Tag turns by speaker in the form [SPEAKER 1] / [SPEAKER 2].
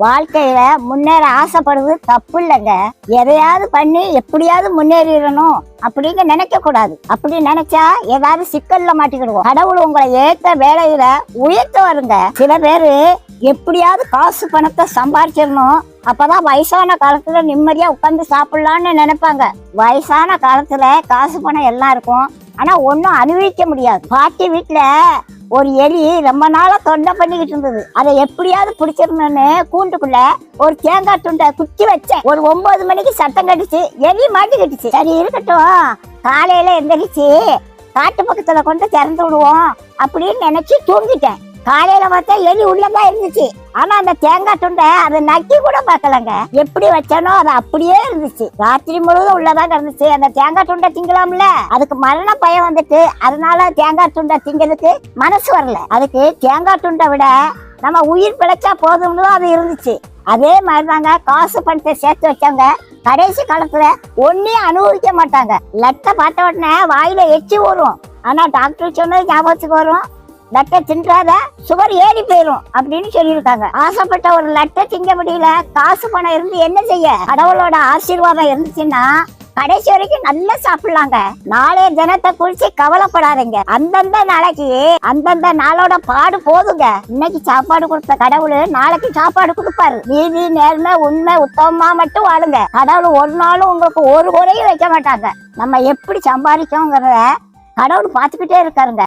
[SPEAKER 1] வாழ்க்கையில முன்னேற ஆசைப்படுறது தப்பு இல்லைங்க. எதையாவது பண்ணி எப்படியாவது முன்னேறிடணும் அப்படிங்க நினைக்க கூடாது. அப்படி நினைச்சா ஏதாவது சிக்கல்ல மாட்டிக்கிடுவோம். கடவுள் உங்களை ஏத்த வேலையில உயர்த்த வருங்க. சில பேரு எப்படியாவது காசு பணத்தை சம்பாதிச்சிடணும், அப்பதான் வயசான காலத்துல நிம்மதியா உட்காந்து சாப்பிடலான்னு நினைப்பாங்க. வயசான காலத்துல காசு பணம் எல்லாம் இருக்கும், ஆனா ஒன்னும் அனுபவிக்க முடியாது. பாட்டி வீட்டுல ஒரு எலி ரொம்ப நாளா தொண்டை பண்ணிக்கிட்டு இருந்தது. அதை எப்படியாவது பிடிச்சிடணும்னு கூண்டுக்குள்ள ஒரு தேங்காய் துண்டை குத்தி வச்சேன். ஒரு 9 மணிக்கு சத்தம் கடிச்சு எலி மாட்டிக்கிட்டுச்சு. சரி இருக்கட்டும், காலையில எந்திரிச்சு காட்டு பக்கத்துல கொண்டு திறந்து விடுவோம் அப்படின்னு நினைச்சு தூங்கிட்டேன். காலையில பார்த்தா எலி உள்ளதான் இருந்துச்சு, ஆனா அந்த தேங்காய் துண்டை அதை நக்கி கூட பார்க்கலங்க. எப்படி வச்சானோ அது அப்படியே இருந்துச்சு. ராத்திரி முழுவதும் உள்ளதான் இருந்துச்சு. அந்த தேங்காய் துண்டை திங்கலாம்ல, அதுக்கு மரண பயம் வந்துட்டு அதனால தேங்காய் துண்டை திங்கிறதுக்கு மனசு வரல. அதுக்கு தேங்காய் துண்டை விட நம்ம உயிர் பிழைச்சா போதும்னு அது இருந்துச்சு. அதே மாதிரிதாங்க காசு பணத்தை சேர்த்து வச்சவங்க கடைசி காலத்துல ஒன்னையும் அனுபவிக்க மாட்டாங்க. லட்டை பார்த்த உடனே வாயில எச்சி வரும், ஆனா டாக்டர் சொன்னது ஞாபகத்துக்கு வரும், லட்டை தின்றாத சுகர் ஏறி போயிரும் அப்படின்னு சொல்லியிருக்காங்க. ஆசைப்பட்ட ஒரு லட்டை திங்க முடியல, காசு பணம் இருந்து என்ன செய்ய? கடவுளோட ஆசீர்வாதம் இருந்துச்சுன்னா கடைசி வரைக்கும் நல்லா சாப்பிடலாங்க. நாளைய தினத்தை குறிச்சு கவலைப்படாதீங்க. அந்தந்த நாளைக்கு அந்தந்த நாளோட பாடு போதுங்க. இன்னைக்கு சாப்பாடு கொடுத்த கடவுள் நாளைக்கு சாப்பாடு கொடுப்பாரு. நீதி நேர்மை உண்மை உத்தமமா மட்டும் வாழுங்க. கடவுள் ஒரு நாளும் உங்களுக்கு ஒரு குறையும் வைக்க மாட்டாங்க. நம்ம எப்படி சம்பாதிக்கோங்கிறத கடவுள் பார்த்துக்கிட்டே இருக்காருங்க.